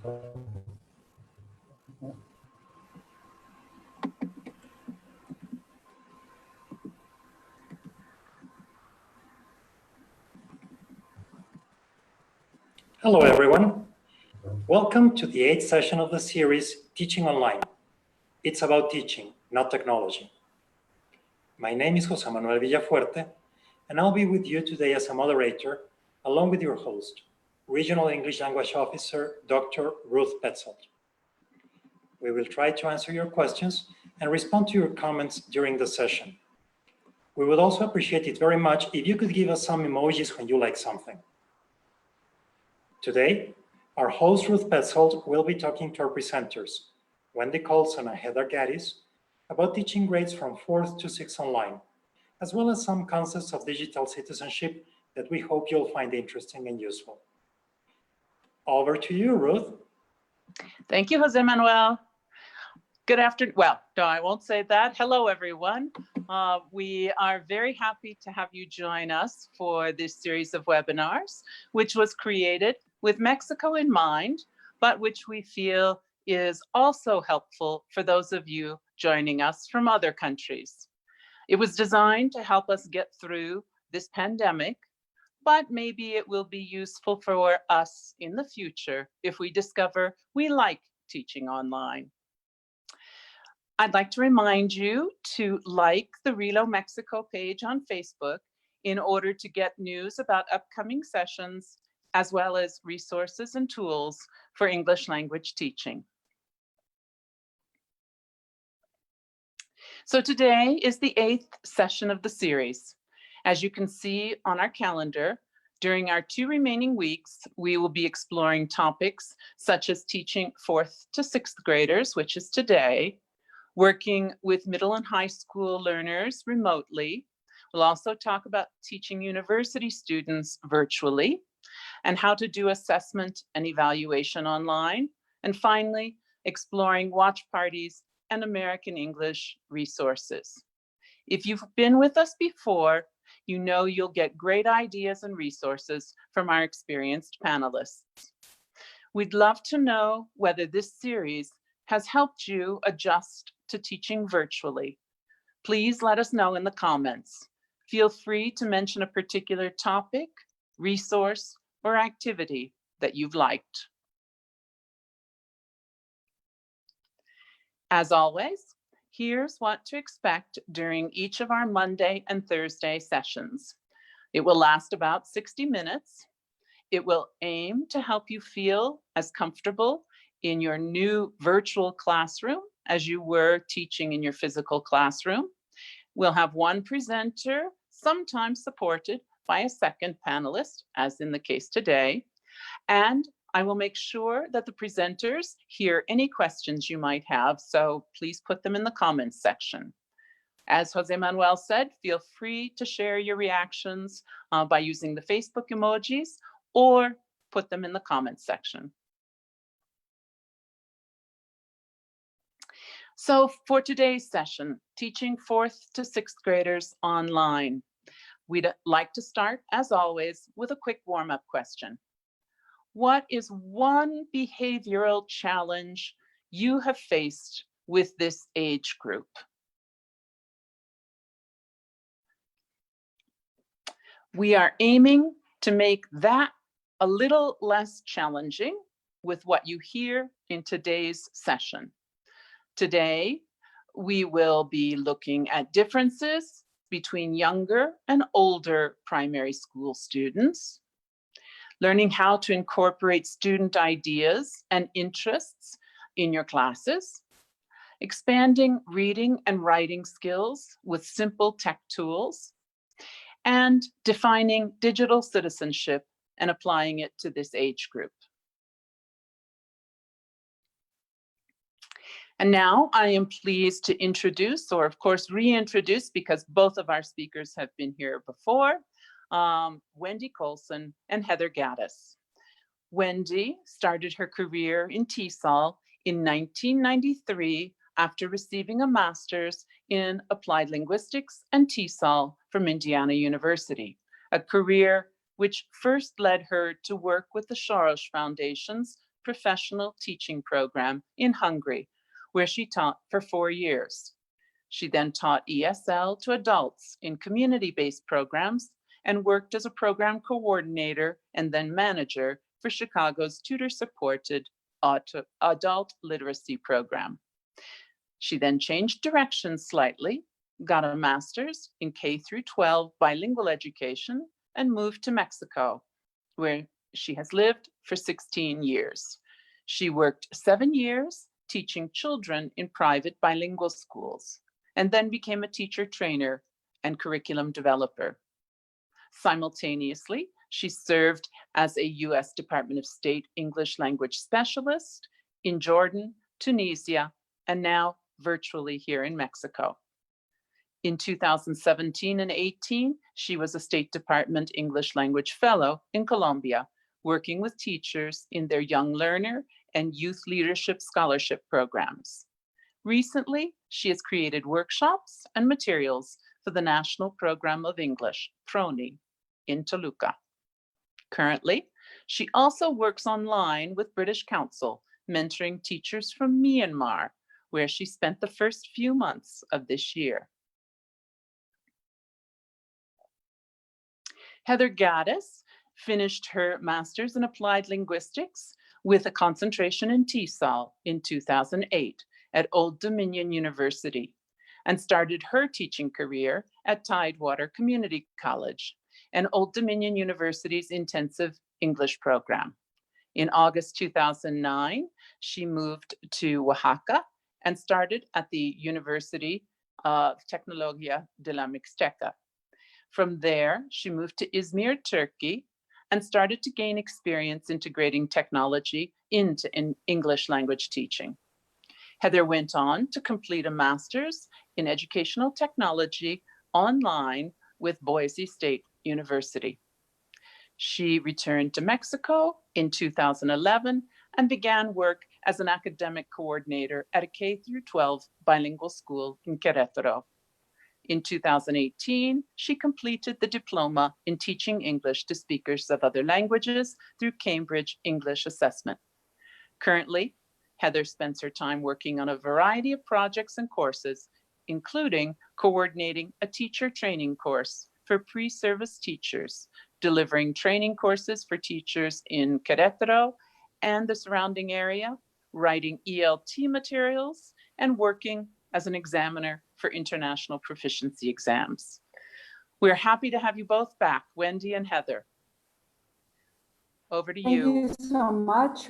Hello, everyone. Welcome to the 8th session of the series, Teaching Online. It's about teaching, not technology. My name is José Manuel Villafuerte, and I'll be with you today as a moderator, along with your host, Regional English Language Officer, Dr. Ruth Petzold. We will try to answer your questions and respond to your comments during the session. We would also appreciate it very much if you could give us some emojis when you like something. Today, our host Ruth Petzold will be talking to our presenters, Wendy Colson and Heather Gaddis, about teaching grades from 4th to 6th online, as well as some concepts of digital citizenship that we hope you'll find interesting and useful. Over to you, Ruth. Thank you, Jose Manuel. Good afternoon. Well, no, I won't say that. Hello, everyone. We are very happy to have you join us for this series of webinars, which was created with Mexico in mind, but which we feel is also helpful for those of you joining us from other countries. It was designed to help us get through this pandemic, but maybe it will be useful for us in the future if we discover we like teaching online. I'd like to remind you to like the Relo Mexico page on Facebook in order to get news about upcoming sessions, as well as resources and tools for English language teaching. So today is the 8th session of the series. As you can see on our calendar, during our 2 remaining weeks, we will be exploring topics such as teaching 4th to 6th graders, which is today, working with middle and high school learners remotely. We'll also talk about teaching university students virtually and how to do assessment and evaluation online. And finally, exploring watch parties and American English resources. If you've been with us before, you know you'll get great ideas and resources from our experienced panelists. We'd love to know whether this series has helped you adjust to teaching virtually. Please let us know in the comments. Feel free to mention a particular topic, resource, or activity that you've liked. As always, here's what to expect during each of our Monday and Thursday sessions. It will last about 60 minutes. It will aim to help you feel as comfortable in your new virtual classroom as you were teaching in your physical classroom. We'll have one presenter, sometimes supported by a second panelist, as in the case today. And I will make sure that the presenters hear any questions you might have, so please put them in the comments section. As Jose Manuel said, feel free to share your reactions by using the Facebook emojis or put them in the comments section. So for today's session, teaching 4th to 6th graders online, we'd like to start, as always, with a quick warm-up question. What is one behavioral challenge you have faced with this age group? We are aiming to make that a little less challenging with what you hear in today's session. Today, we will be looking at differences between younger and older primary school students, learning how to incorporate student ideas and interests in your classes, expanding reading and writing skills with simple tech tools, and defining digital citizenship and applying it to this age group. And now I am pleased to introduce, or of course reintroduce, because both of our speakers have been here before, Wendy Colson and Heather Gaddis. Wendy started her career in TESOL in 1993 after receiving a master's in applied linguistics and TESOL from Indiana University, a career which first led her to work with the Soros Foundation's professional teaching program in Hungary, where she taught for 4 years. She then taught ESL to adults in community-based programs and worked as a program coordinator and then manager for Chicago's tutor-supported adult literacy program. She then changed directions slightly, got a master's in K through 12 bilingual education, and moved to Mexico, where she has lived for 16 years. She worked 7 years teaching children in private bilingual schools, and then became a teacher trainer and curriculum developer. Simultaneously, she served as a US Department of State English language specialist in Jordan, Tunisia, and now virtually here in Mexico. In 2017 and 18, she was a State Department English Language Fellow in Colombia, working with teachers in their Young Learner and Youth Leadership Scholarship programs. Recently, she has created workshops and materials for the National Program of English, PRONI, in Toluca. Currently, she also works online with British Council, mentoring teachers from Myanmar, where she spent the first few months of this year. Heather Gaddis finished her master's in applied linguistics with a concentration in TESOL in 2008 at Old Dominion University, and started her teaching career at Tidewater Community College and Old Dominion University's intensive English program. In August 2009, she moved to Oaxaca and started at the University of Tecnología de la Mixteca. From there, she moved to Izmir, Turkey, and started to gain experience integrating technology into English language teaching. Heather went on to complete a master's in educational technology online with Boise State University. She returned to Mexico in 2011 and began work as an academic coordinator at a K-12 bilingual school in Querétaro. In 2018, she completed the diploma in teaching English to speakers of other languages through Cambridge English Assessment. Currently, Heather spends her time working on a variety of projects and courses, including coordinating a teacher training course for pre-service teachers, delivering training courses for teachers in Querétaro and the surrounding area, writing ELT materials, and working as an examiner for international proficiency exams. We're happy to have you both back, Wendy and Heather. Over to you. Thank you so much.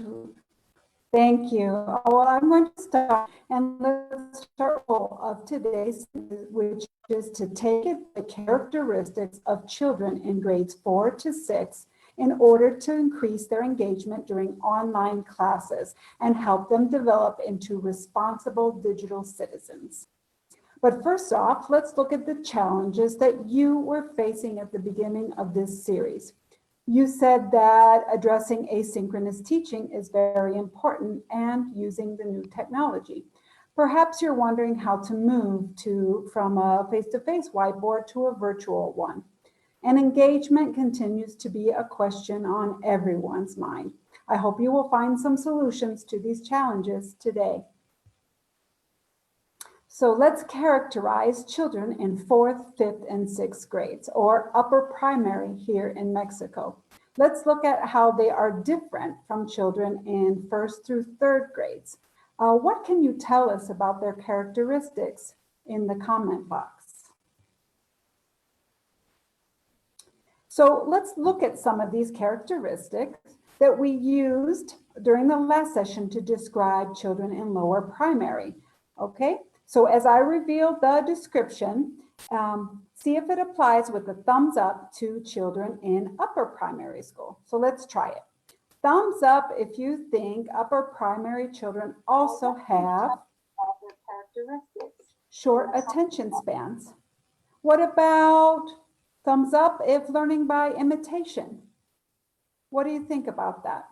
Thank you. Well, I'm going to start, and let's start of today's, which is to take the characteristics of children in grades 4 to 6 in order to increase their engagement during online classes and help them develop into responsible digital citizens. But first off, let's look at the challenges that you were facing at the beginning of this series. You said that addressing asynchronous teaching is very important and using the new technology. Perhaps you're wondering how to move from a face-to-face whiteboard to a virtual one. And engagement continues to be a question on everyone's mind. I hope you will find some solutions to these challenges today. So let's characterize children in 4th, 5th, and 6th grades, or upper primary here in Mexico. Let's look at how they are different from children in 1st through 3rd grades. What can you tell us about their characteristics in the comment box? So let's look at some of these characteristics that we used during the last session to describe children in lower primary. Okay, so as I reveal the description, see if it applies with a thumbs up to children in upper primary school. So let's try it. Thumbs up if you think upper primary children also have short attention spans. What about thumbs up if learning by imitation? What do you think about that?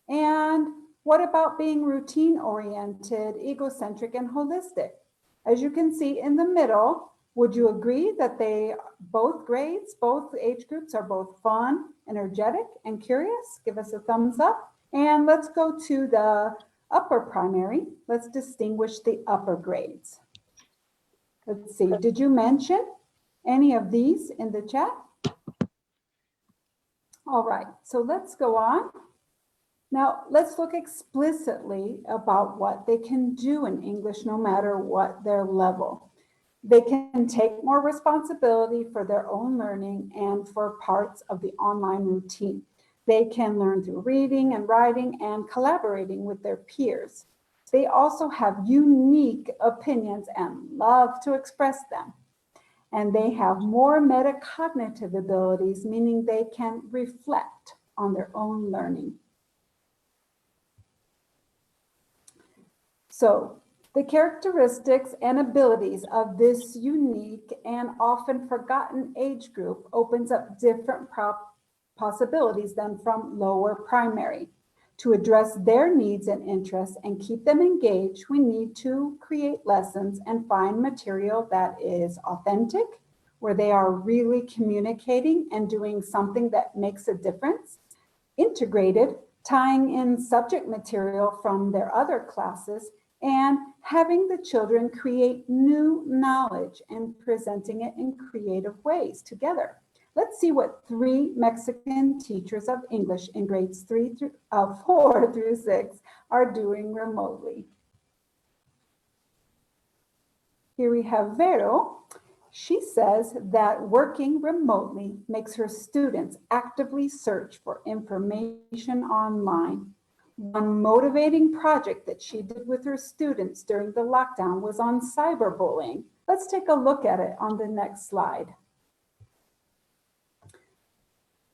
And what about being routine-oriented, egocentric, and holistic? As you can see in the middle, would you agree that both grades, both age groups are both fun, energetic, and curious? Give us a thumbs up. And let's go to the upper primary. Let's distinguish the upper grades. Let's see, did you mention any of these in the chat? All right, so let's go on. Now, let's look explicitly about what they can do in English no matter what their level. They can take more responsibility for their own learning and for parts of the online routine. They can learn through reading and writing and collaborating with their peers. They also have unique opinions and love to express them. And they have more metacognitive abilities, meaning they can reflect on their own learning. So the characteristics and abilities of this unique and often forgotten age group opens up different possibilities than from lower primary. To address their needs and interests and keep them engaged, we need to create lessons and find material that is authentic, where they are really communicating and doing something that makes a difference, integrated, tying in subject material from their other classes, and having the children create new knowledge and presenting it in creative ways together. Let's see what 3 Mexican teachers of English in grades 4 through 6 are doing remotely. Here we have Vero. She says that working remotely makes her students actively search for information online. One motivating project that she did with her students during the lockdown was on cyberbullying. Let's take a look at it on the next slide.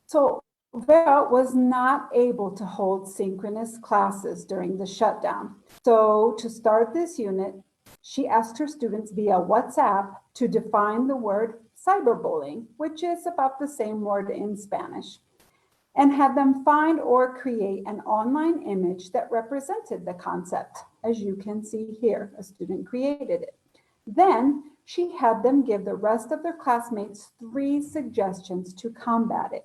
So Vera was not able to hold synchronous classes during the shutdown. So to start this unit, she asked her students via WhatsApp to define the word cyberbullying, which is about the same word in Spanish, and had them find or create an online image that represented the concept. As you can see here, a student created it. Then she had them give the rest of their classmates 3 suggestions to combat it.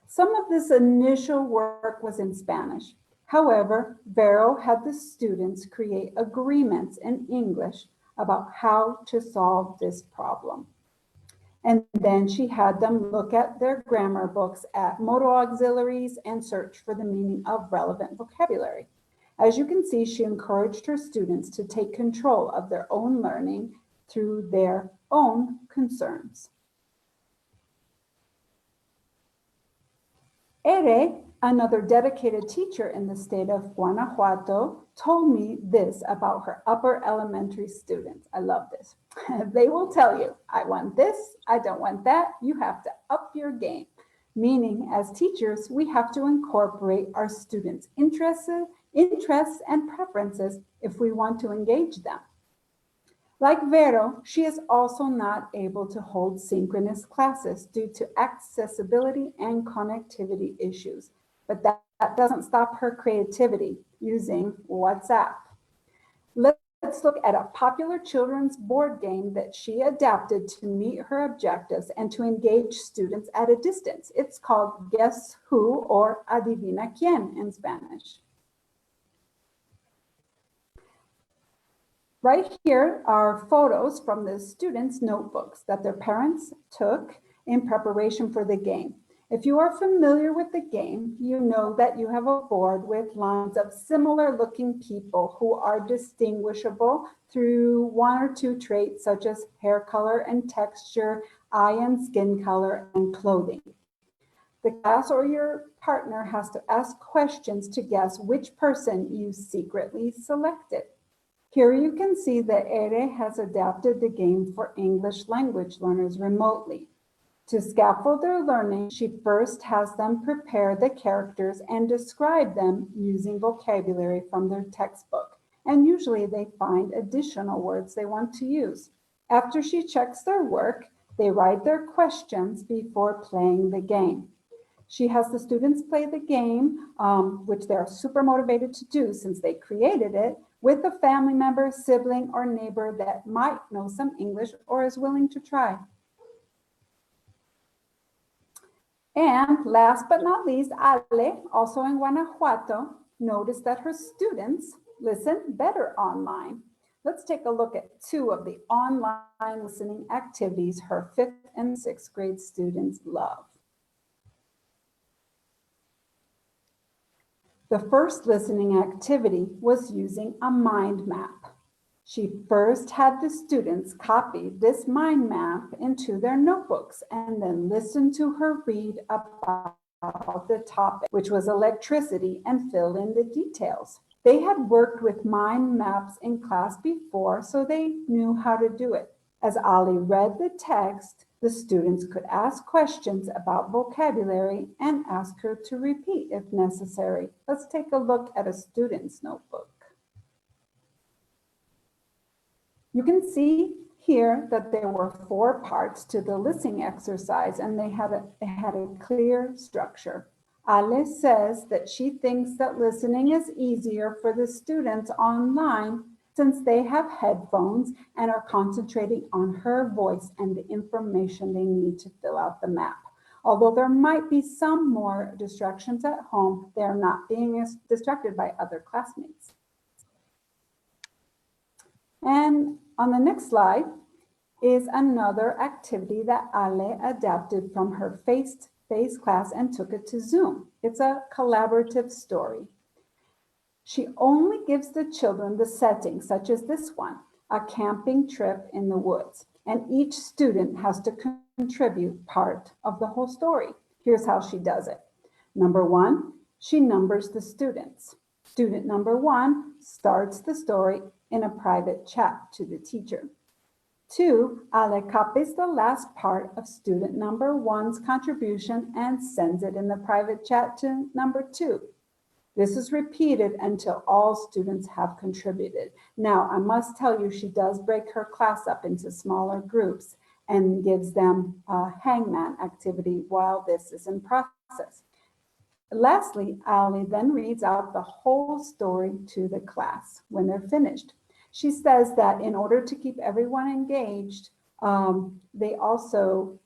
Some of this initial work was in Spanish. However, Vero had the students create agreements in English about how to solve this problem. And then she had them look at their grammar books, at modal auxiliaries, and search for the meaning of relevant vocabulary. As you can see, she encouraged her students to take control of their own learning through their own concerns. Ere, another dedicated teacher in the state of Guanajuato, told me this about her upper elementary students. I love this. They will tell you, I want this, I don't want that, you have to up your game. Meaning, as teachers, we have to incorporate our students' interests and preferences if we want to engage them. Like Vero, she is also not able to hold synchronous classes due to accessibility and connectivity issues. But that doesn't stop her creativity using WhatsApp. Let's look at a popular children's board game that she adapted to meet her objectives and to engage students at a distance. It's called Guess Who, or Adivina Quién in Spanish. Right here are photos from the students' notebooks that their parents took in preparation for the game. If you are familiar with the game, you know that you have a board with lines of similar looking people who are distinguishable through 1 or 2 traits such as hair color and texture, eye and skin color, and clothing. The class or your partner has to ask questions to guess which person you secretly selected. Here you can see that Ere has adapted the game for English language learners remotely. To scaffold their learning, she first has them prepare the characters and describe them using vocabulary from their textbook. And usually they find additional words they want to use. After she checks their work, they write their questions before playing the game. She has the students play the game, which they're super motivated to do since they created it, with a family member, sibling, or neighbor that might know some English or is willing to try. And last but not least, Ale, also in Guanajuato, noticed that her students listen better online. Let's take a look at two of the online listening activities her 5th and 6th grade students love. The first listening activity was using a mind map. She first had the students copy this mind map into their notebooks and then listen to her read about the topic, which was electricity, and fill in the details. They had worked with mind maps in class before, so they knew how to do it. As Ali read the text, the students could ask questions about vocabulary and ask her to repeat if necessary. Let's take a look at a student's notebook. You can see here that there were 4 parts to the listening exercise, and they had a clear structure. Ale says that she thinks that listening is easier for the students online since they have headphones and are concentrating on her voice and the information they need to fill out the map. Although there might be some more distractions at home, they're not being distracted by other classmates. And on the next slide is another activity that Ale adapted from her face-to-face class and took it to Zoom. It's a collaborative story. She only gives the children the setting, such as this one, a camping trip in the woods, and each student has to contribute part of the whole story. Here's how she does it. Number 1, she numbers the students. Student number 1 starts the story in a private chat to the teacher. 2, Ale copies the last part of student number 1's contribution and sends it in the private chat to number 2. This is repeated until all students have contributed. Now, I must tell you, she does break her class up into smaller groups and gives them a hangman activity while this is in process. Lastly, Ali then reads out the whole story to the class when they're finished. She says that in order to keep everyone engaged, they also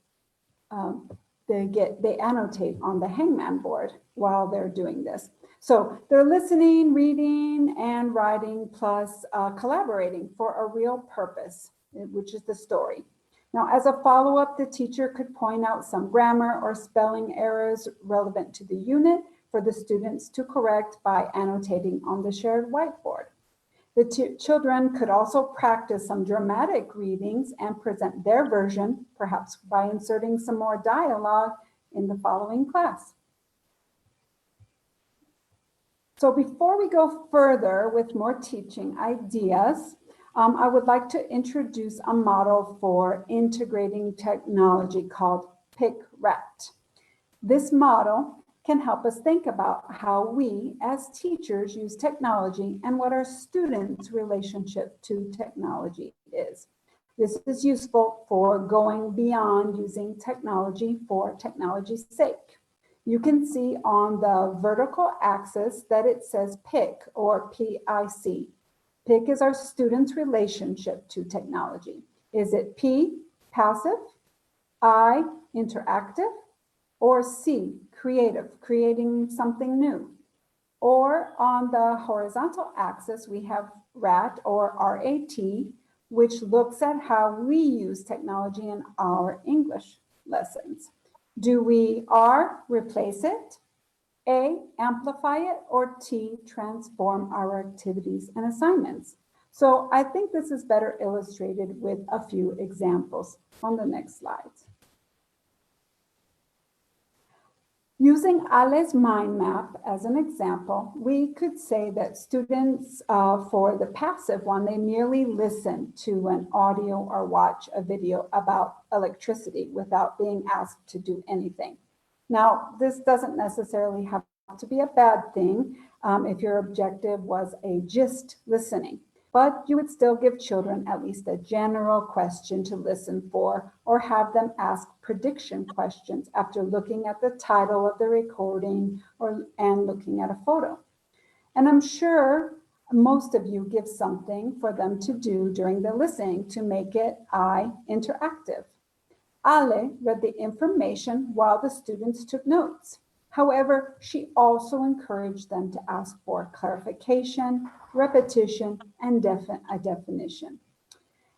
they annotate on the hangman board while they're doing this. So they're listening, reading, and writing, plus collaborating for a real purpose, which is the story. Now, as a follow-up, the teacher could point out some grammar or spelling errors relevant to the unit for the students to correct by annotating on the shared whiteboard. The children could also practice some dramatic readings and present their version, perhaps by inserting some more dialogue in the following class. So before we go further with more teaching ideas, I would like to introduce a model for integrating technology called PIC-RAT. This model can help us think about how we as teachers use technology and what our students' relationship to technology is. This is useful for going beyond using technology for technology's sake. You can see on the vertical axis that it says PIC or PIC. PIC is our students' relationship to technology. Is it P, passive, I, interactive, or C, creative, creating something new? Or on the horizontal axis, we have RAT or RAT, which looks at how we use technology in our English lessons. Do we R, replace it, A, amplify it, or T, transform our activities and assignments? So I think this is better illustrated with a few examples on the next slides. Using Ale's mind map as an example, we could say that students, for the passive one, they merely listen to an audio or watch a video about electricity without being asked to do anything. Now, this doesn't necessarily have to be a bad thing if your objective was a gist listening, but you would still give children at least a general question to listen for, or have them ask prediction questions after looking at the title of the recording and looking at a photo. And I'm sure most of you give something for them to do during the listening to make it interactive. Ale read the information while the students took notes. However, she also encouraged them to ask for clarification, repetition, and a definition,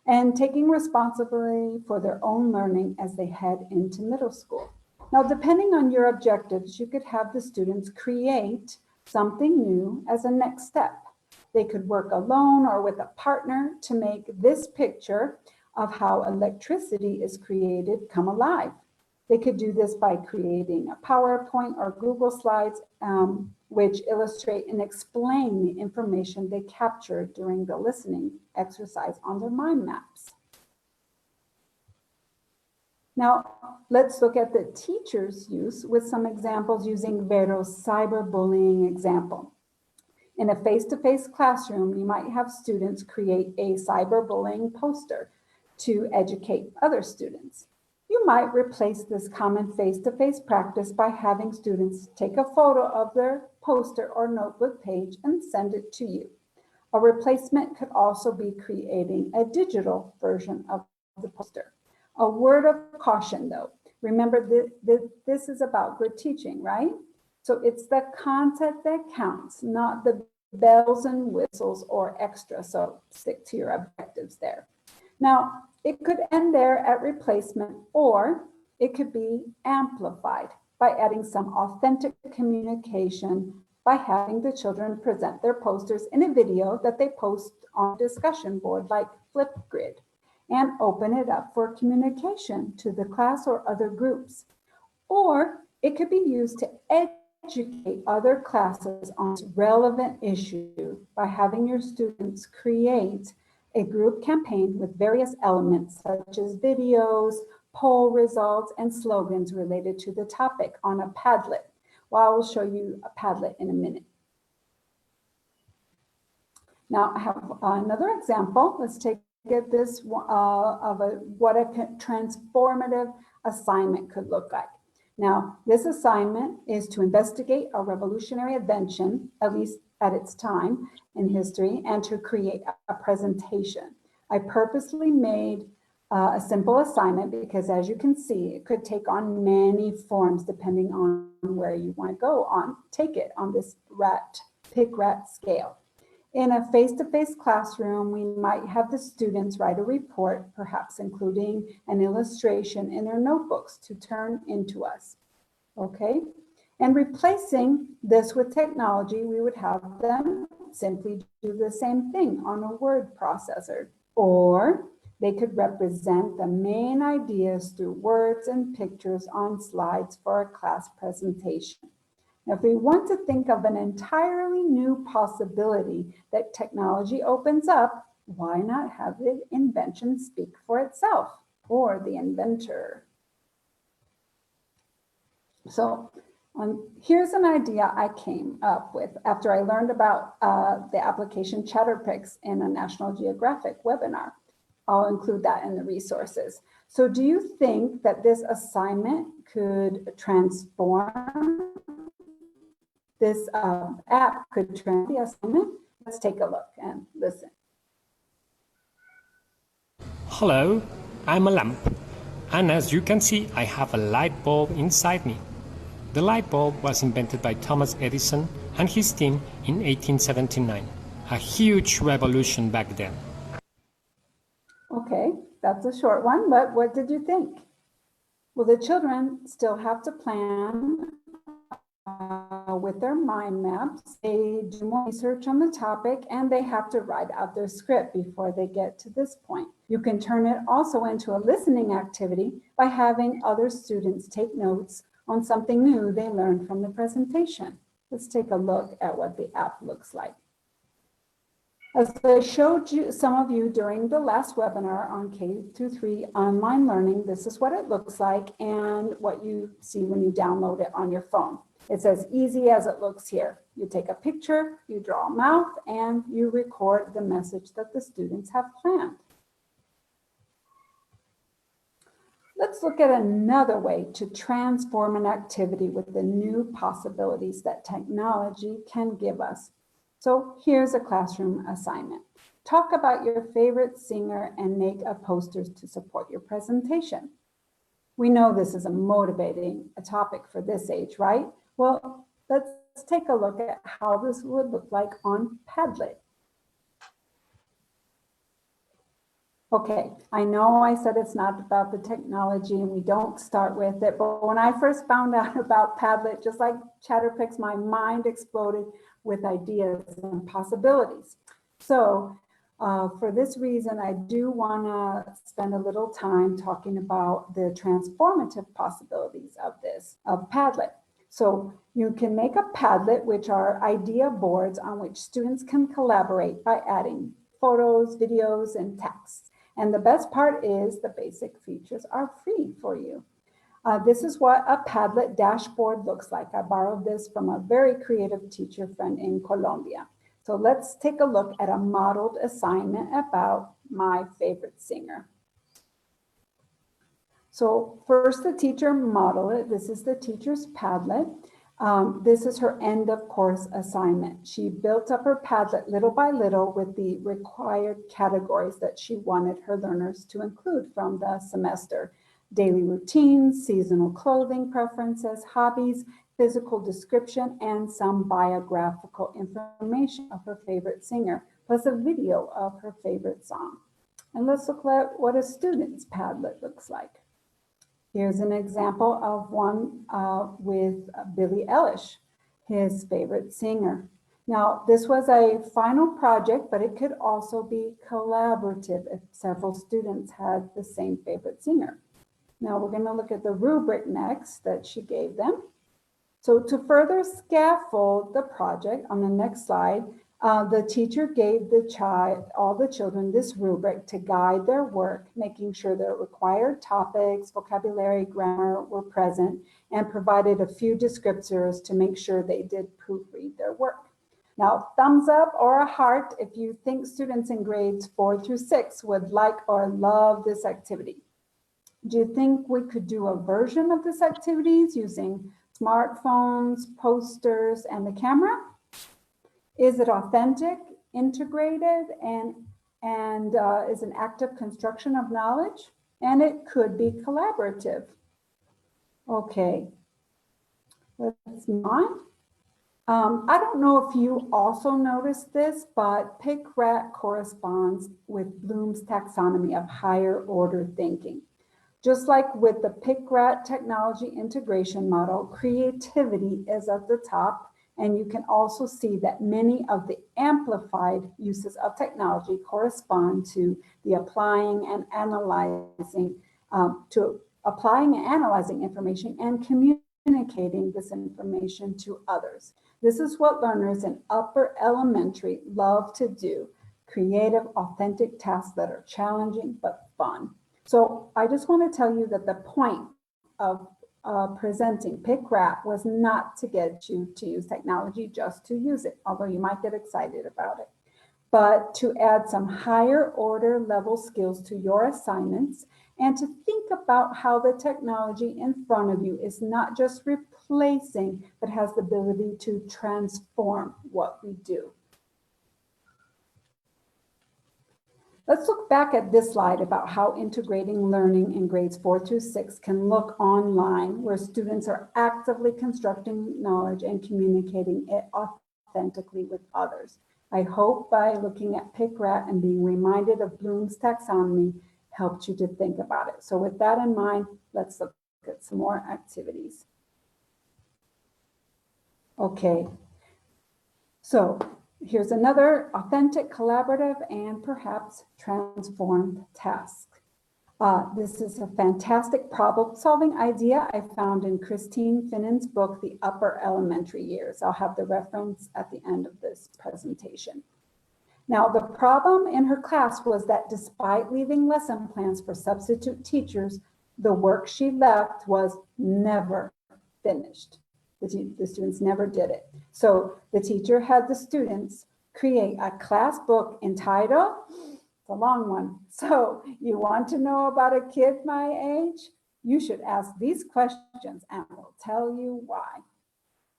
and taking responsibility for their own learning as they head into middle school. Now, depending on your objectives, you could have the students create something new as a next step. They could work alone or with a partner to make this picture of how electricity is created come alive. They could do this by creating a PowerPoint or Google Slides, which illustrate and explain the information they captured during the listening exercise on their mind maps. Now, let's look at the teacher's use with some examples using Vero's cyberbullying example. In a face-to-face classroom, you might have students create a cyberbullying poster to educate other students. You might replace this common face-to-face practice by having students take a photo of their poster or notebook page and send it to you. A replacement could also be creating a digital version of the poster. A word of caution though, remember this is about good teaching, right? So it's the content that counts, not the bells and whistles or extra, so stick to your objectives there. Now, it could end there at replacement, or it could be amplified by adding some authentic communication by having the children present their posters in a video that they post on a discussion board like Flipgrid and open it up for communication to the class or other groups. Or it could be used to educate other classes on relevant issue by having your students create a group campaign with various elements such as videos, poll results, and slogans related to the topic on a Padlet. Well, I will show you a Padlet in a minute. Now I have another example. Let's take this of what a transformative assignment could look like. Now, this assignment is to investigate a revolutionary invention, at least at its time in history, and to create a presentation. I purposely made a simple assignment because, as you can see, it could take on many forms depending on where you want to go on. Take it on this pick-rat scale. In a face-to-face classroom, we might have the students write a report, perhaps including an illustration in their notebooks to turn into us, okay? And replacing this with technology, we would have them simply do the same thing on a word processor, or they could represent the main ideas through words and pictures on slides for a class presentation. Now, if we want to think of an entirely new possibility that technology opens up, why not have the invention speak for itself or the inventor? So here's an idea I came up with after I learned about the application Chatterpix in a National Geographic webinar. I'll include that in the resources. So do you think that this assignment could transform this app could transform the assignment? Let's take a look and listen. Hello, I'm a lamp, and as you can see, I have a light bulb inside me. The light bulb was invented by Thomas Edison and his team in 1879, a huge revolution back then. Okay, that's a short one, but what did you think? Well, the children still have to plan with their mind maps. They do more research on the topic, and they have to write out their script before they get to this point. You can turn it also into a listening activity by having other students take notes on something new they learned from the presentation. Let's take a look at what the app looks like. As I showed you, some of you during the last webinar on K-3 online learning, this is what it looks like and what you see when you download it on your phone. It's as easy as it looks here. You take a picture, you draw a mouth, and you record the message that the students have planned. Let's look at another way to transform an activity with the new possibilities that technology can give us. So here's a classroom assignment. Talk about your favorite singer and make a posters to support your presentation. We know this is a motivating topic for this age, right? Well, let's take a look at how this would look like on Padlet. Okay, I know I said it's not about the technology and we don't start with it, but when I first found out about Padlet, just like Chatterpix, my mind exploded with ideas and possibilities. So for this reason, I do want to spend a little time talking about the transformative possibilities of Padlet. So you can make a Padlet, which are idea boards on which students can collaborate by adding photos, videos, and text. And the best part is the basic features are free for you. This is what a Padlet dashboard looks like. I borrowed this from a very creative teacher friend in Colombia. So let's take a look at a modeled assignment about my favorite singer. So first the teacher modeled it. This is the teacher's Padlet. This is her end of course assignment. She built up her Padlet little by little with the required categories that she wanted her learners to include from the semester: daily routines, seasonal clothing preferences, hobbies, physical description, and some biographical information of her favorite singer, plus a video of her favorite song. And let's look at what a student's Padlet looks like. Here's an example of one with Billie Eilish, his favorite singer. Now, this was a final project, but it could also be collaborative if several students had the same favorite singer. Now, we're going to look at the rubric next that she gave them. So to further scaffold the project, on the next slide, the teacher gave all the children this rubric to guide their work, making sure that required topics, vocabulary, grammar were present, and provided a few descriptors to make sure they did proofread their work. Now, thumbs up or a heart if you think students in grades 4 through 6 would like or love this activity. Do you think we could do a version of this activity using smartphones, posters, and the camera? Is it authentic, integrated, and is an active construction of knowledge? And it could be collaborative. Okay, let's move on. I don't know if you also noticed this, but PIC-RAT corresponds with Bloom's taxonomy of higher order thinking. Just like with the PIC-RAT technology integration model, creativity is at the top, and you can also see that many of the amplified uses of technology correspond to the applying and analyzing information and communicating this information to others. This is what learners in upper elementary love to do: creative, authentic tasks that are challenging but fun. So I just want to tell you that the point of presenting PIC-RAT was not to get you to use technology just to use it, although you might get excited about it, but to add some higher order level skills to your assignments and to think about how the technology in front of you is not just replacing, but has the ability to transform what we do. Let's look back at this slide about how integrating learning in grades 4 through 6 can look online, where students are actively constructing knowledge and communicating it authentically with others. I hope by looking at PIC-RAT and being reminded of Bloom's taxonomy helped you to think about it. So with that in mind, let's look at some more activities. Okay, so here's another authentic, collaborative, and perhaps transformed task. This is a fantastic problem-solving idea I found in Christine Finnan's book, The Upper Elementary Years. I'll have the reference at the end of this presentation. Now, the problem in her class was that despite leaving lesson plans for substitute teachers, the work she left was never finished. The students never did it. So the teacher had the students create a class book entitled, it's a long one, so you want to know about a kid my age? You should ask these questions and we'll tell you why.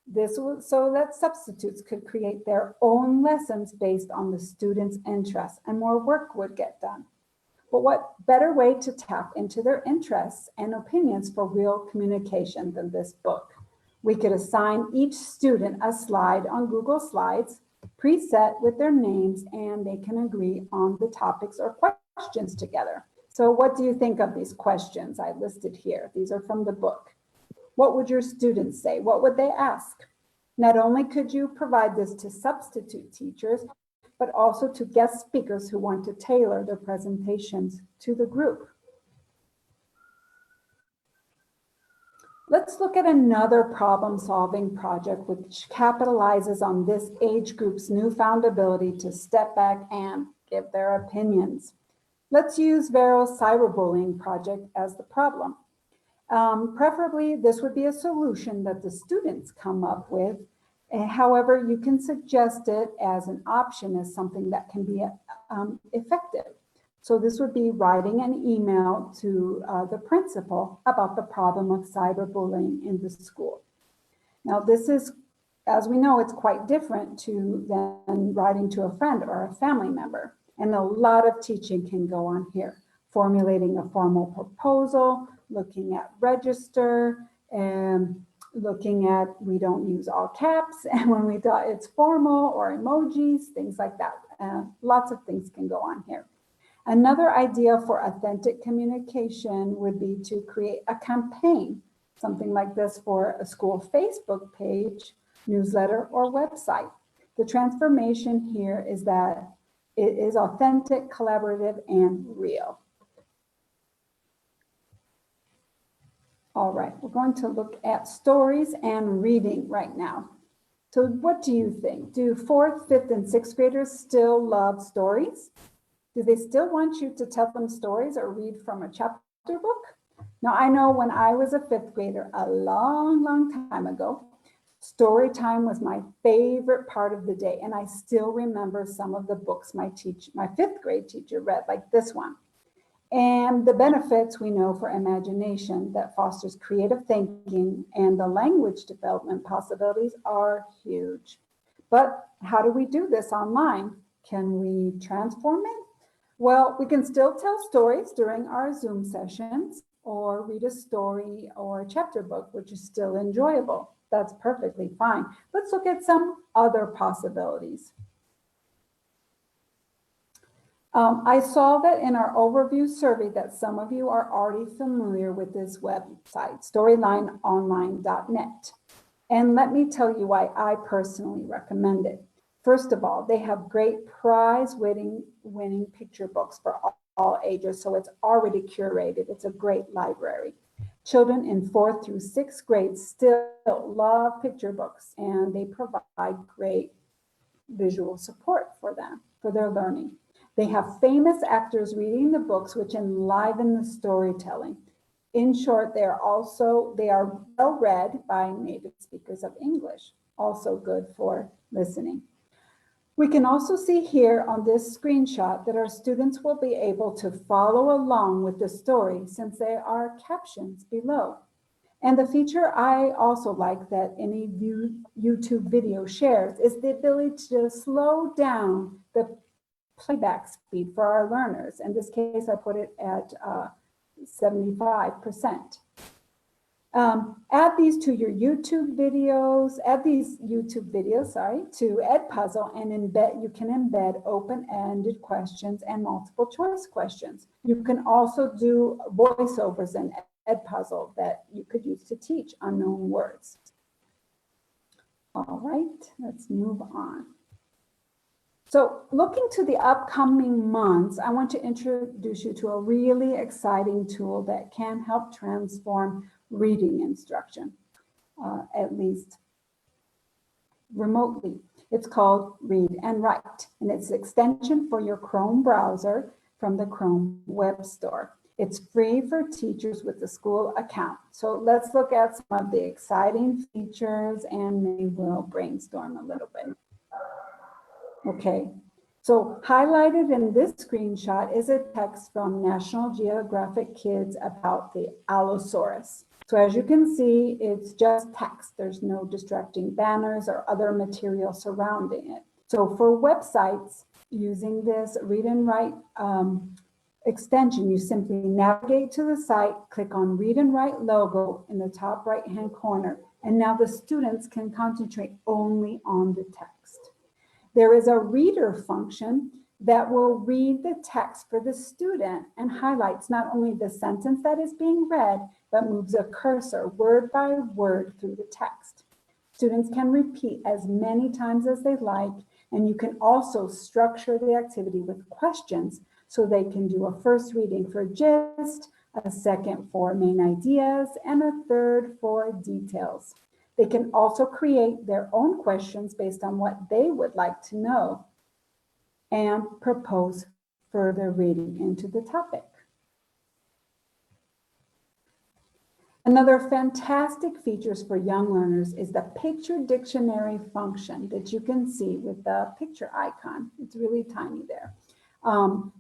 This was so that substitutes could create their own lessons based on the students' interests and more work would get done. But what better way to tap into their interests and opinions for real communication than this book? We could assign each student a slide on Google Slides, preset with their names, and they can agree on the topics or questions together. So what do you think of these questions I listed here? These are from the book. What would your students say? What would they ask? Not only could you provide this to substitute teachers, but also to guest speakers who want to tailor their presentations to the group. Let's look at another problem-solving project which capitalizes on this age group's newfound ability to step back and give their opinions. Let's use Vero's cyberbullying project as the problem. Preferably, this would be a solution that the students come up with. However, you can suggest it as an option, as something that can be effective. So this would be writing an email to the principal about the problem of cyberbullying in the school. Now, this is, as we know, it's quite different than writing to a friend or a family member. And a lot of teaching can go on here. Formulating a formal proposal, looking at register, and looking at, we don't use all caps, and when we thought it's formal, or emojis, things like that. Lots of things can go on here. Another idea for authentic communication would be to create a campaign, something like this for a school Facebook page, newsletter, or website. The transformation here is that it is authentic, collaborative, and real. All right, we're going to look at stories and reading right now. So what do you think? Do 4th, 5th, and 6th graders still love stories? Do they still want you to tell them stories or read from a chapter book? Now, I know when I was a 5th grader a long time ago, story time was my favorite part of the day. And I still remember some of the books my 5th grade teacher read, like this one. And the benefits we know for imagination that fosters creative thinking and the language development possibilities are huge. But how do we do this online? Can we transform it? Well, we can still tell stories during our Zoom sessions or read a story or a chapter book, which is still enjoyable. That's perfectly fine. Let's look at some other possibilities. I saw that in our overview survey that some of you are already familiar with this website, storylineonline.net. And let me tell you why I personally recommend it. First of all, they have great prize-winning picture books for all ages, so it's already curated. It's a great library. Children in 4th through 6th grade still love picture books, and they provide great visual support for them, for their learning. They have famous actors reading the books, which enliven the storytelling. In short, they are well read by native speakers of English, also good for listening. We can also see here on this screenshot that our students will be able to follow along with the story since there are captions below. And the feature I also like that any YouTube video shares is the ability to slow down the playback speed for our learners. In this case, I put it at 75%. Add these YouTube videos to Edpuzzle, and you can embed open-ended questions and multiple choice questions. You can also do voiceovers in Edpuzzle that you could use to teach unknown words. All right, let's move on. So looking to the upcoming months, I want to introduce you to a really exciting tool that can help transform reading instruction, at least remotely. It's called Read and Write, and it's an extension for your Chrome browser from the Chrome Web Store. It's free for teachers with a school account. So let's look at some of the exciting features, and maybe we'll brainstorm a little bit. Okay, so highlighted in this screenshot is a text from National Geographic Kids about the Allosaurus. So as you can see, it's just text. There's no distracting banners or other material surrounding it. So for websites using this Read and Write extension, you simply navigate to the site, click on Read and Write logo in the top right-hand corner, and now the students can concentrate only on the text. There is a reader function that will read the text for the student and highlights not only the sentence that is being read, but moves a cursor word by word through the text. Students can repeat as many times as they like, and you can also structure the activity with questions so they can do a first reading for gist, a second for main ideas, and a third for details. They can also create their own questions based on what they would like to know and propose further reading into the topic. Another fantastic features for young learners is the picture dictionary function that you can see with the picture icon. It's really tiny there.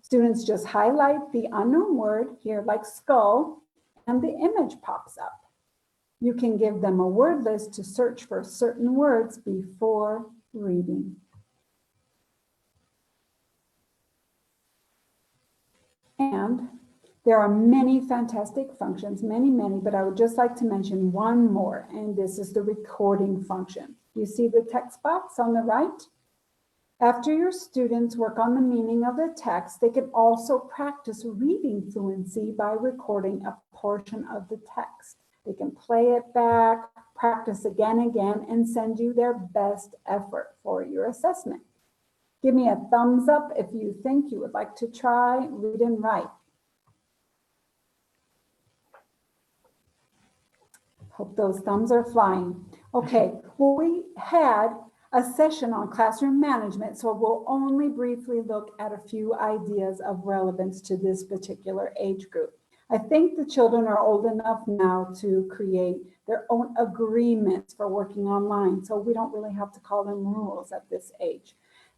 Students just highlight the unknown word here, like skull, and the image pops up. You can give them a word list to search for certain words before reading. And there are many fantastic functions, many, but I would just like to mention one more, and this is the recording function. You see the text box on the right? After your students work on the meaning of the text, they can also practice reading fluency by recording a portion of the text. They can play it back, practice again, and send you their best effort for your assessment. Give me a thumbs up if you think you would like to try Read and Write. Hope those thumbs are flying. Okay, well, we had a session on classroom management, so we'll only briefly look at a few ideas of relevance to this particular age group. I think the children are old enough now to create their own agreements for working online, so we don't really have to call them rules at this age.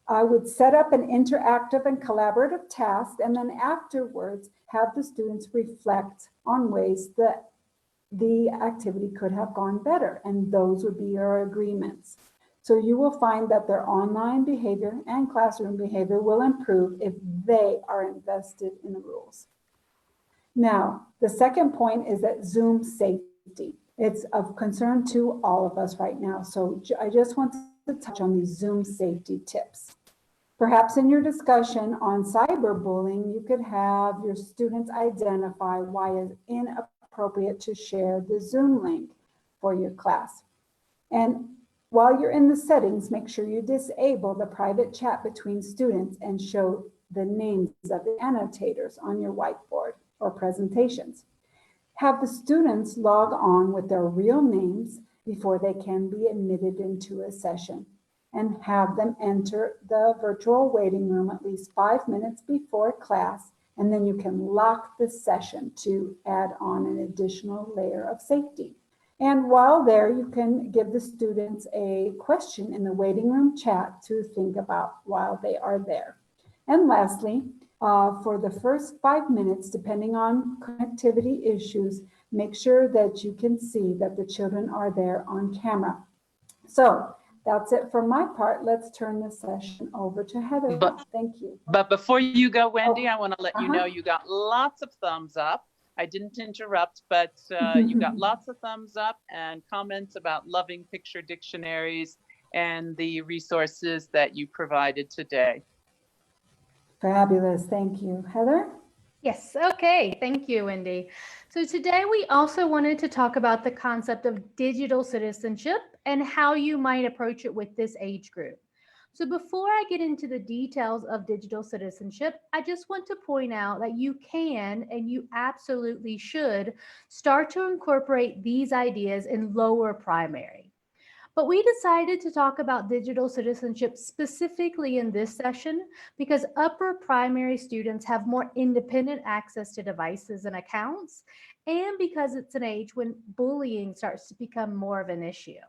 I would set up an interactive and collaborative task, and then afterwards have the students reflect on ways that the activity could have gone better, and those would be your agreements. So you will find that their online behavior and classroom behavior will improve if they are invested in the rules. Now, the second point is that Zoom safety. It's of concern to all of us right now. So I just want to touch on these Zoom safety tips. Perhaps in your discussion on cyberbullying, you could have your students identify why it's inappropriate to share the Zoom link for your class. And while you're in the settings, make sure you disable the private chat between students and show the names of the annotators on your whiteboard or presentations. Have the students log on with their real names before they can be admitted into a session, and have them enter the virtual waiting room at least 5 minutes before class, and then you can lock the session to add on an additional layer of safety. And while there, you can give the students a question in the waiting room chat to think about while they are there. And lastly, for the first 5 minutes, depending on connectivity issues, make sure that you can see that the children are there on camera. So that's it for my part. Let's turn the session over to Heather. Thank you. But before you go, Wendy, I want to let you know you got lots of thumbs up. I didn't interrupt, but you got lots of thumbs up and comments about loving picture dictionaries and the resources that you provided today. Fabulous. Thank you. Heather? Yes. Okay. Thank you, Wendy. So today we also wanted to talk about the concept of digital citizenship and how you might approach it with this age group. So before I get into the details of digital citizenship, I just want to point out that you can and you absolutely should start to incorporate these ideas in lower primary. But we decided to talk about digital citizenship specifically in this session because upper primary students have more independent access to devices and accounts, and because it's an age when bullying starts to become more of an issue.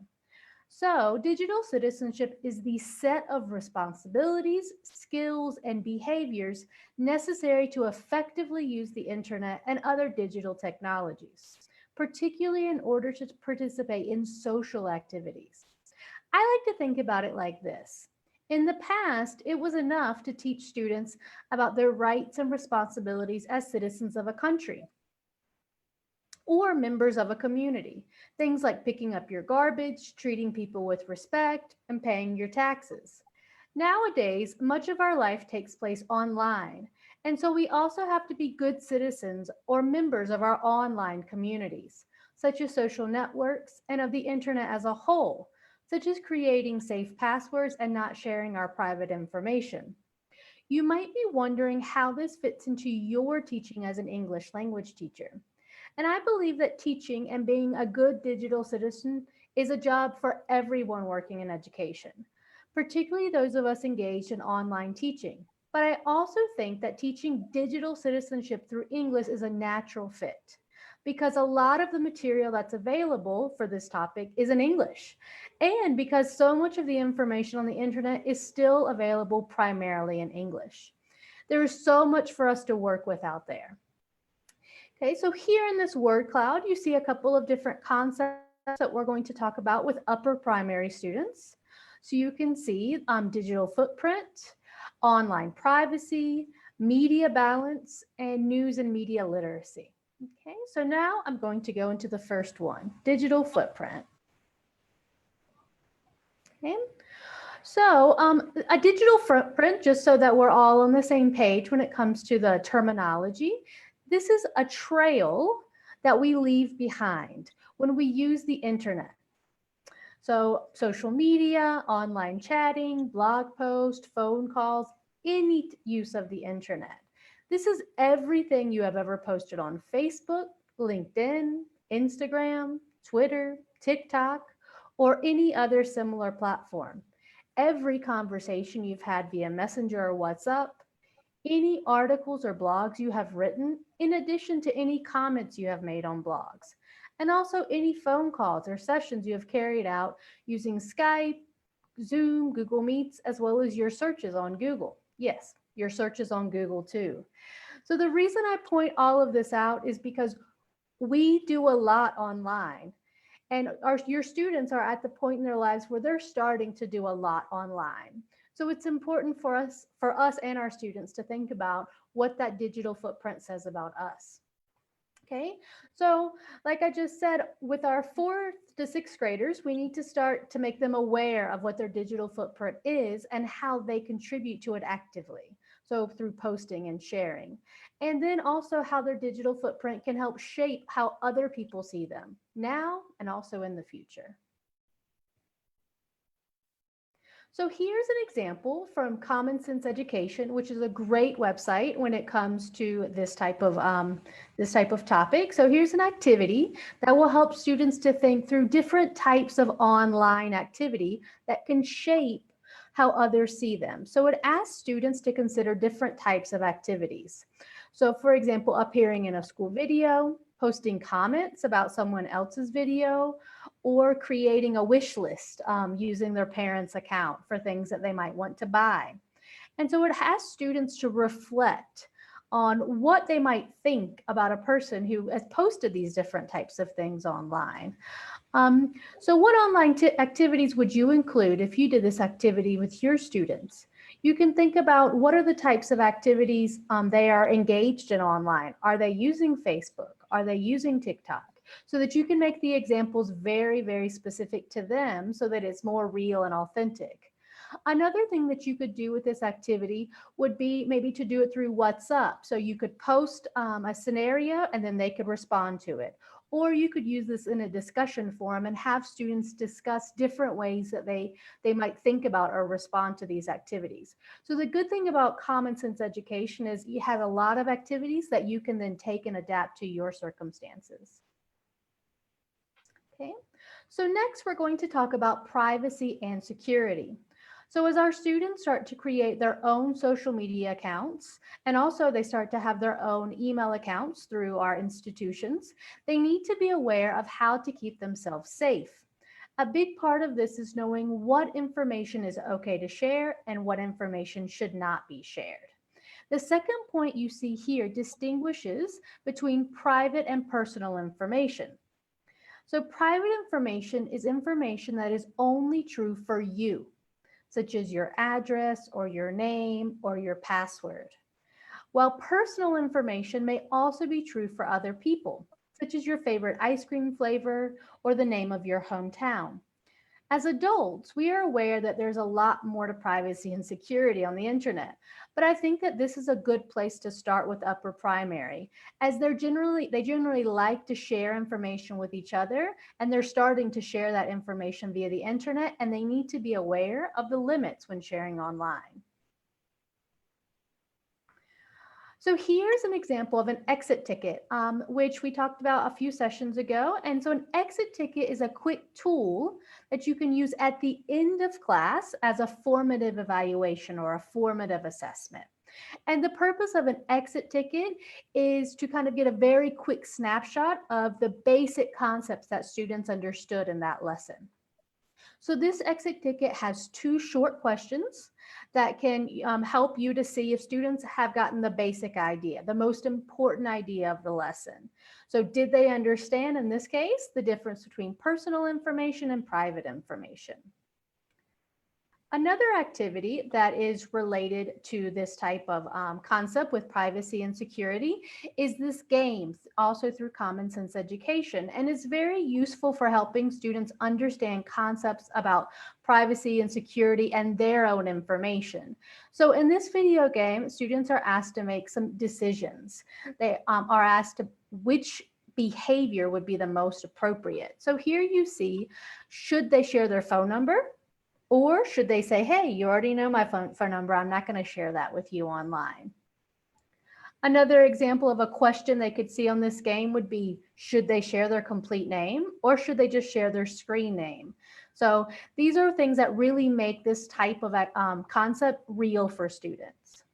So digital citizenship is the set of responsibilities, skills, and behaviors necessary to effectively use the internet and other digital technologies, particularly in order to participate in social activities. I like to think about it like this. In the past, it was enough to teach students about their rights and responsibilities as citizens of a country or members of a community. Things like picking up your garbage, treating people with respect, and paying your taxes. Nowadays, much of our life takes place online, and so we also have to be good citizens or members of our online communities, such as social networks and of the internet as a whole, such as creating safe passwords and not sharing our private information. You might be wondering how this fits into your teaching as an English language teacher. And I believe that teaching and being a good digital citizen is a job for everyone working in education, particularly those of us engaged in online teaching. But I also think that teaching digital citizenship through English is a natural fit because a lot of the material that's available for this topic is in English, and because so much of the information on the internet is still available primarily in English. There is so much for us to work with out there. Okay, so here in this word cloud, you see a couple of different concepts that we're going to talk about with upper primary students. So you can see digital footprint, online privacy, media balance, and news and media literacy. Okay, so now I'm going to go into the first one, digital footprint. Okay, so a digital footprint, just so that we're all on the same page when it comes to the terminology, this is a trail that we leave behind when we use the internet. So social media, online chatting, blog posts, phone calls, any use of the internet. This is everything you have ever posted on Facebook, LinkedIn, Instagram, Twitter, TikTok, or any other similar platform. Every conversation you've had via Messenger or WhatsApp, any articles or blogs you have written, in addition to any comments you have made on blogs, and also any phone calls or sessions you have carried out using Skype, Zoom, Google Meets, as well as your searches on Google. Yes, your searches on Google too. So the reason I point all of this out is because we do a lot online. And your students are at the point in their lives where they're starting to do a lot online. So it's important for us and our students to think about what that digital footprint says about us. Okay, so like I just said, with our 4th to 6th graders, we need to start to make them aware of what their digital footprint is and how they contribute to it actively. So through posting and sharing, and then also how their digital footprint can help shape how other people see them now and also in the future. So here's an example from Common Sense Education, which is a great website when it comes to this type of topic. So here's an activity that will help students to think through different types of online activity that can shape how others see them. So it asks students to consider different types of activities. So for example, appearing in a school video, posting comments about someone else's video, or creating a wish list using their parents' account for things that they might want to buy. And so it has students to reflect on what they might think about a person who has posted these different types of things online. So what online activities would you include if you did this activity with your students? You can think about what are the types of activities they are engaged in online. Are they using Facebook? Are they using TikTok? So that you can make the examples very, very specific to them so that it's more real and authentic. Another thing that you could do with this activity would be maybe to do it through WhatsApp. So you could post a scenario and then they could respond to it. Or you could use this in a discussion forum and have students discuss different ways that they might think about or respond to these activities. So the good thing about Common Sense Education is you have a lot of activities that you can then take and adapt to your circumstances. Okay, so next we're going to talk about privacy and security. So as our students start to create their own social media accounts, and also they start to have their own email accounts through our institutions, they need to be aware of how to keep themselves safe. A big part of this is knowing what information is okay to share and what information should not be shared. The second point you see here distinguishes between private and personal information. So private information is information that is only true for you. such as your address or your name or your password. While personal information may also be true for other people, such as your favorite ice cream flavor or the name of your hometown. As adults, we are aware that there's a lot more to privacy and security on the internet, but I think that this is a good place to start with upper primary, as they generally like to share information with each other, and they're starting to share that information via the internet, and they need to be aware of the limits when sharing online. So here's an example of an exit ticket, which we talked about a few sessions ago. And so an exit ticket is a quick tool that you can use at the end of class as a formative evaluation or a formative assessment. And the purpose of an exit ticket is to kind of get a very quick snapshot of the basic concepts that students understood in that lesson. So this exit ticket has 2 short questions that can help you to see if students have gotten the basic idea, the most important idea of the lesson. So did they understand, in this case, the difference between personal information and private information? Another activity that is related to this type of concept with privacy and security is this game, also through Common Sense Education, and is very useful for helping students understand concepts about privacy and security and their own information. So in this video game, students are asked to make some decisions. They are asked which behavior would be the most appropriate. So here you see, should they share their phone number? Or should they say, hey, you already know my phone number, I'm not going to share that with you online. Another example of a question they could see on this game would be, should they share their complete name or should they just share their screen name? So these are things that really make this type of concept real for students.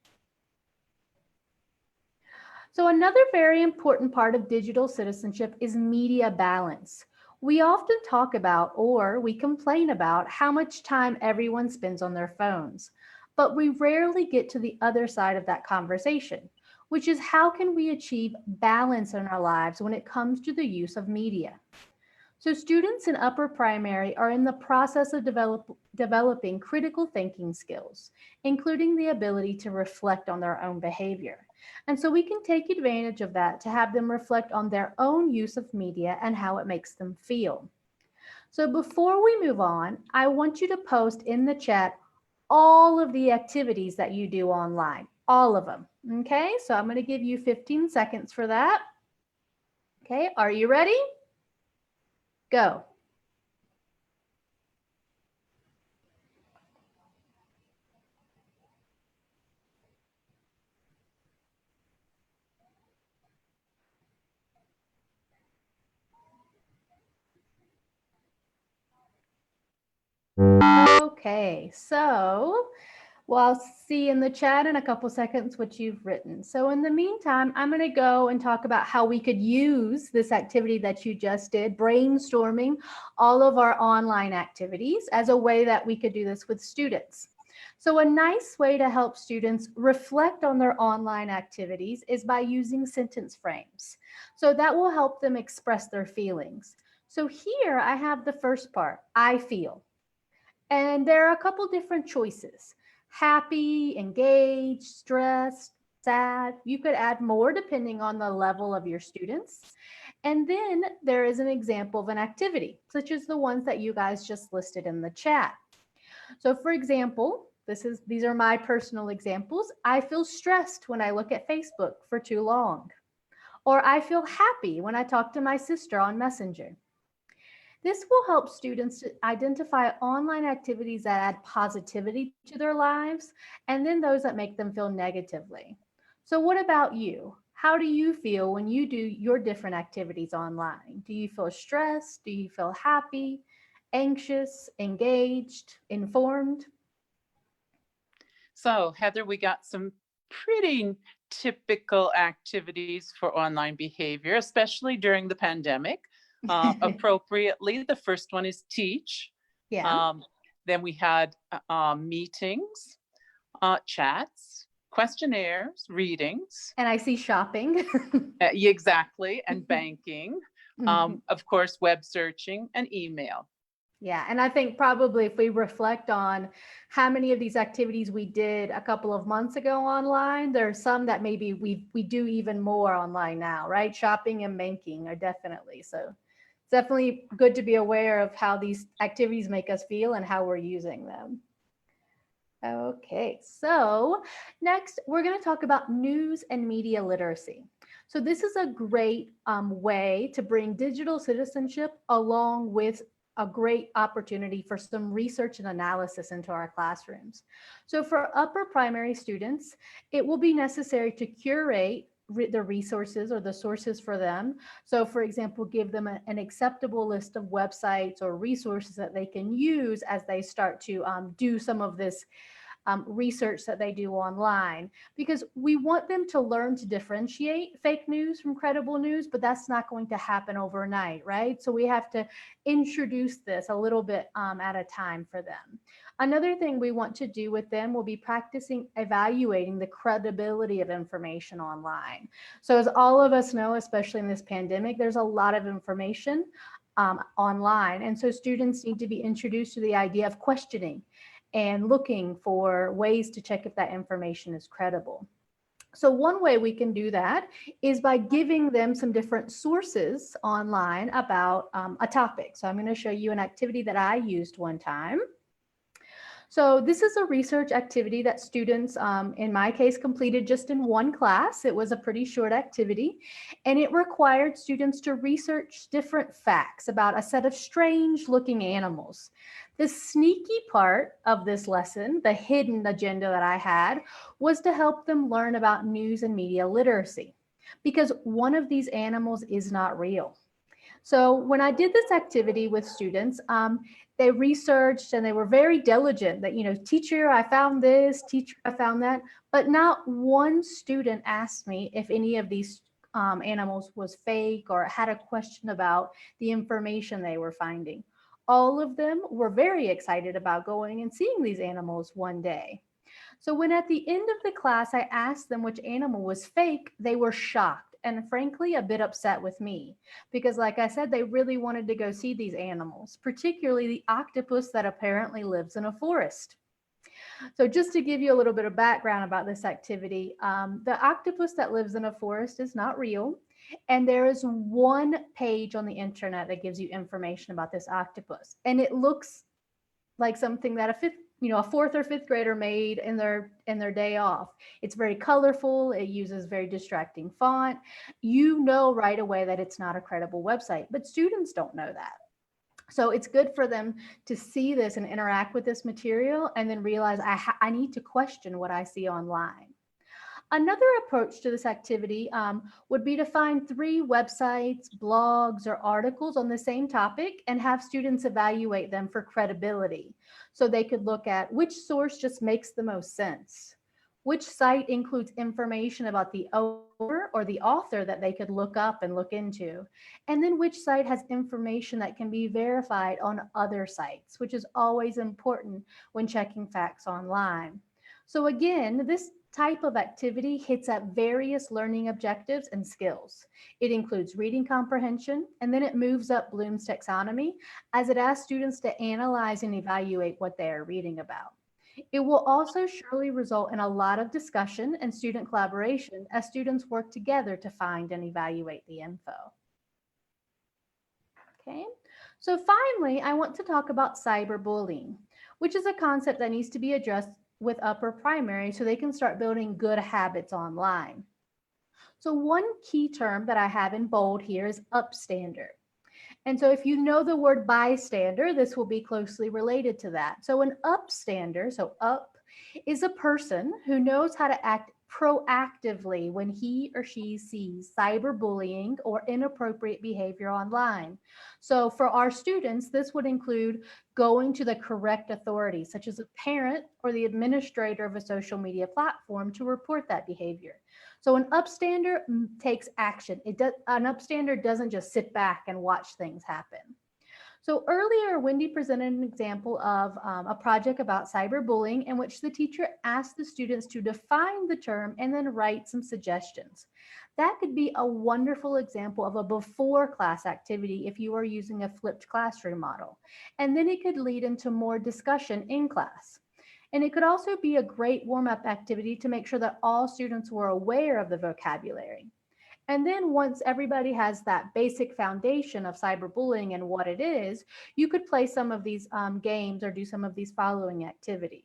So another very important part of digital citizenship is media balance. We often talk about, or we complain about, how much time everyone spends on their phones, but we rarely get to the other side of that conversation, which is how can we achieve balance in our lives when it comes to the use of media? So students in upper primary are in the process of developing critical thinking skills, including the ability to reflect on their own behavior. And so we can take advantage of that to have them reflect on their own use of media and how it makes them feel. So before we move on, I want you to post in the chat all of the activities that you do online, all of them. Okay, so I'm going to give you 15 seconds for that. Okay, are you ready? Go. Okay, so I'll see in the chat in a couple seconds what you've written. So in the meantime, I'm going to go and talk about how we could use this activity that you just did, brainstorming all of our online activities, as a way that we could do this with students. So a nice way to help students reflect on their online activities is by using sentence frames. So that will help them express their feelings. So here I have the first part, I feel. And there are a couple different choices. Happy, engaged, stressed, sad. You could add more depending on the level of your students. And then there is an example of an activity, such as the ones that you guys just listed in the chat. So for example, these are my personal examples. I feel stressed when I look at Facebook for too long. Or I feel happy when I talk to my sister on Messenger. This will help students to identify online activities that add positivity to their lives, and then those that make them feel negatively. So what about you? How do you feel when you do your different activities online? Do you feel stressed? Do you feel happy, anxious, engaged, informed? So Heather, we got some pretty typical activities for online behavior, especially during the pandemic. Appropriately, the first one is teach. Yeah. Then we had meetings, chats, questionnaires, readings. And I see shopping. Exactly, and banking. Of course, web searching and email. Yeah, and I think probably if we reflect on how many of these activities we did a couple of months ago online, there are some that maybe we do even more online now, right? Shopping and banking are definitely. So it's definitely good to be aware of how these activities make us feel and how we're using them. Okay, so next we're going to talk about news and media literacy. So this is a great way to bring digital citizenship along with a great opportunity for some research and analysis into our classrooms. So for upper primary students, it will be necessary to curate the resources or the sources for them. So for example, give them an acceptable list of websites or resources that they can use as they start to do some of this research that they do online, because we want them to learn to differentiate fake news from credible news, but that's not going to happen overnight, right? So we have to introduce this a little bit at a time for them. Another thing we want to do with them will be practicing evaluating the credibility of information online. So as all of us know, especially in this pandemic, there's a lot of information online. And so students need to be introduced to the idea of questioning and looking for ways to check if that information is credible. So one way we can do that is by giving them some different sources online about a topic. So I'm going to show you an activity that I used one time. So this is a research activity that students, in my case, completed just in one class. It was a pretty short activity, and it required students to research different facts about a set of strange looking animals. The sneaky part of this lesson, the hidden agenda that I had, was to help them learn about news and media literacy, because one of these animals is not real. So when I did this activity with students, they researched and they were very diligent that, teacher, I found this, teacher, I found that, but not one student asked me if any of these animals was fake or had a question about the information they were finding. All of them were very excited about going and seeing these animals one day. So when at the end of the class, I asked them which animal was fake, they were shocked and frankly a bit upset with me, because like I said, they really wanted to go see these animals, particularly the octopus that apparently lives in a forest. So just to give you a little bit of background about this activity, the octopus that lives in a forest is not real. And there is one page on the internet that gives you information about this octopus. And it looks like something that a fourth or fifth grader made in their day off. It's very colorful. It uses very distracting font. You know right away that it's not a credible website, but students don't know that. So it's good for them to see this and interact with this material and then realize I need to question what I see online. Another approach to this activity would be to find 3 websites, blogs, or articles on the same topic and have students evaluate them for credibility. So they could look at which source just makes the most sense, which site includes information about the owner or the author that they could look up and look into, and then which site has information that can be verified on other sites, which is always important when checking facts online. So again, this type of activity hits at various learning objectives and skills. It includes reading comprehension, and then it moves up Bloom's taxonomy as it asks students to analyze and evaluate what they are reading about. It will also surely result in a lot of discussion and student collaboration as students work together to find and evaluate the info. Okay, so finally, I want to talk about cyberbullying, which is a concept that needs to be addressed with upper primary so they can start building good habits online. So one key term that I have in bold here is upstander. And so if you know the word bystander, this will be closely related to that. So an upstander, so up, is a person who knows how to act proactively when he or she sees cyberbullying or inappropriate behavior online. So for our students, this would include going to the correct authorities, such as a parent or the administrator of a social media platform, to report that behavior. So an upstander takes action. An upstander doesn't just sit back and watch things happen. So earlier, Wendy presented an example of a project about cyberbullying in which the teacher asked the students to define the term and then write some suggestions. That could be a wonderful example of a before class activity if you are using a flipped classroom model. And then it could lead into more discussion in class. And it could also be a great warm-up activity to make sure that all students were aware of the vocabulary. And then once everybody has that basic foundation of cyberbullying and what it is, you could play some of these games or do some of these following activities.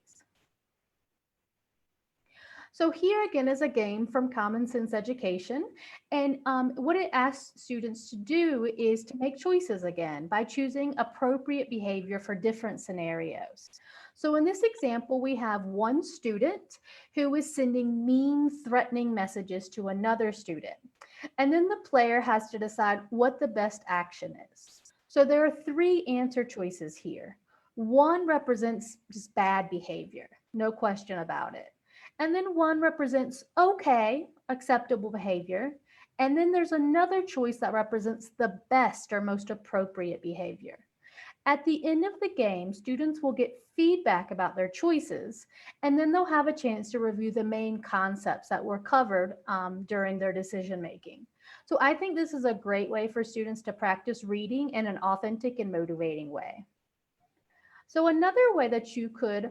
So here again is a game from Common Sense Education. And what it asks students to do is to make choices again by choosing appropriate behavior for different scenarios. So in this example, we have one student who is sending mean, threatening messages to another student. And then the player has to decide what the best action is. So there are 3 answer choices here. One represents just bad behavior, no question about it. And then one represents okay, acceptable behavior. And then there's another choice that represents the best or most appropriate behavior. At the end of the game, students will get feedback about their choices, and then they'll have a chance to review the main concepts that were covered during their decision making. So I think this is a great way for students to practice reading in an authentic and motivating way. So another way that you could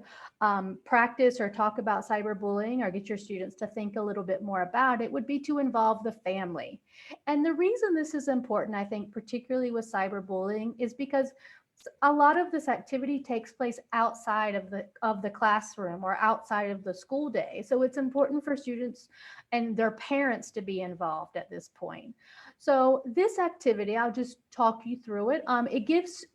practice or talk about cyberbullying or get your students to think a little bit more about it would be to involve the family. And the reason this is important, I think, particularly with cyberbullying, is because a lot of this activity takes place outside of the classroom or outside of the school day. So it's important for students and their parents to be involved at this point. So this activity, I'll just talk you through it. It gives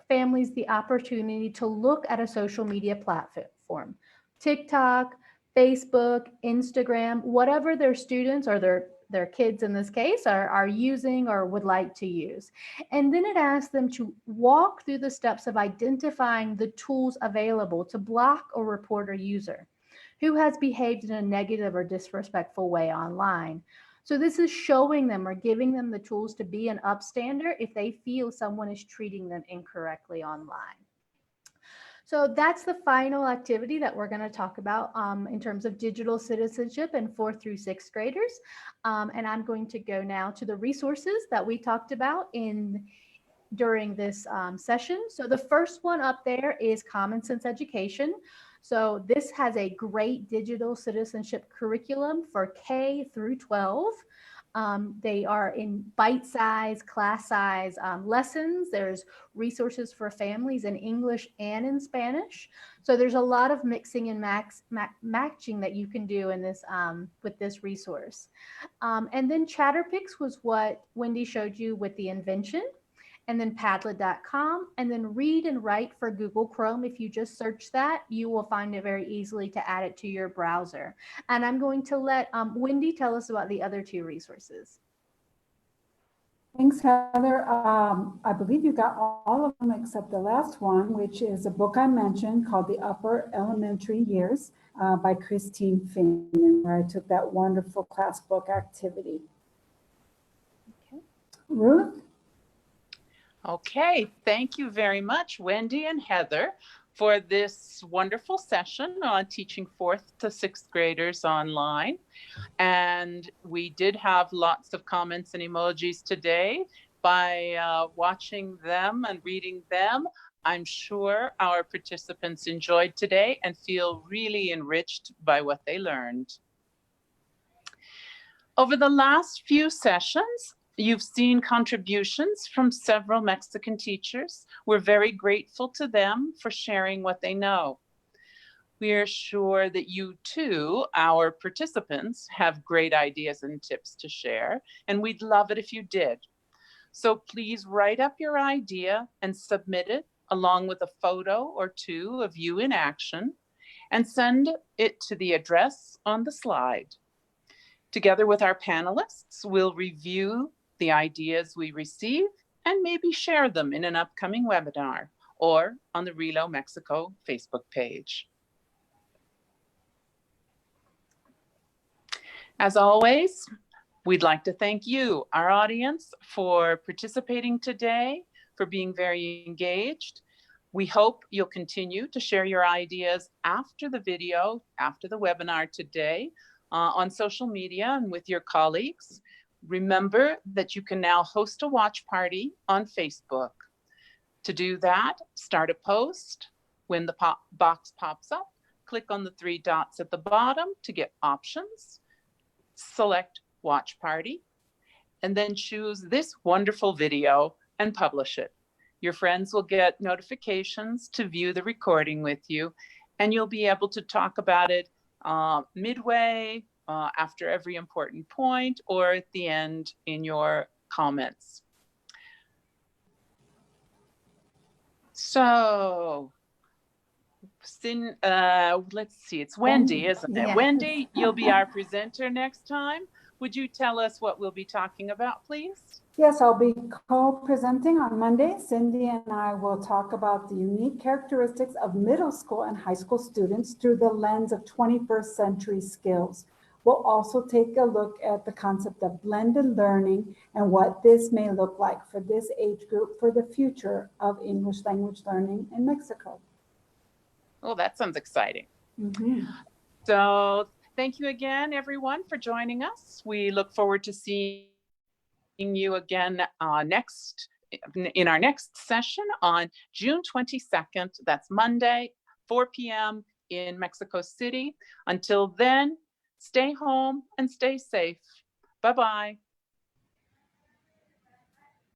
families the opportunity to look at a social media platform, TikTok, Facebook, Instagram, whatever their students or their kids in this case are using or would like to use. And then it asks them to walk through the steps of identifying the tools available to block or report a user who has behaved in a negative or disrespectful way online. So this is showing them or giving them the tools to be an upstander if they feel someone is treating them incorrectly online. So that's the final activity that we're going to talk about in terms of digital citizenship in 4th through 6th graders. And I'm going to go now to the resources that we talked about during this session. So the first one up there is Common Sense Education. So this has a great digital citizenship curriculum for K through 12. They are in bite-size, class-size lessons. There's resources for families in English and in Spanish. So there's a lot of mixing and matching that you can do in this with this resource. And then Chatterpix was what Wendy showed you with the invention. And then Padlet.com, and then Read and Write for Google Chrome. If you just search that, you will find it very easily to add it to your browser. And I'm going to let Wendy tell us about the other 2 resources. Thanks, Heather. I believe you got all of them except the last one, which is a book I mentioned called The Upper Elementary Years by Christine Feynman, where I took that wonderful class book activity. Okay. Ruth? Okay, thank you very much, Wendy and Heather, for this wonderful session on teaching 4th to 6th graders online. And we did have lots of comments and emojis today. By watching them and reading them, I'm sure our participants enjoyed today and feel really enriched by what they learned. Over the last few sessions, you've seen contributions from several Mexican teachers. We're very grateful to them for sharing what they know. We are sure that you too, our participants, have great ideas and tips to share, and we'd love it if you did. So please write up your idea and submit it along with a photo or 2 of you in action, and send it to the address on the slide. Together with our panelists, we'll review the ideas we receive and maybe share them in an upcoming webinar or on the Relo Mexico Facebook page. As always, we'd like to thank you, our audience, for participating today, for being very engaged. We hope you'll continue to share your ideas after the video, after the webinar today, on social media and with your colleagues. Remember that you can now host a watch party on Facebook. To do that, start a post. When the box pops up, click on the 3 dots at the bottom to get options. Select Watch Party, and then choose this wonderful video and publish it. Your friends will get notifications to view the recording with you, and you'll be able to talk about it midway, after every important point, or at the end in your comments. So, let's see, it's Wendy, isn't it? Yeah. Wendy, you'll be our presenter next time. Would you tell us what we'll be talking about, please? Yes, I'll be co-presenting on Monday. Cindy and I will talk about the unique characteristics of middle school and high school students through the lens of 21st century skills. We'll also take a look at the concept of blended learning and what this may look like for this age group for the future of English language learning in Mexico. Oh, that sounds exciting. Mm-hmm. So thank you again, everyone, for joining us. We look forward to seeing you again in our next session on June 22nd. That's Monday, 4 p.m. in Mexico City. Until then, stay home and stay safe. Bye-bye.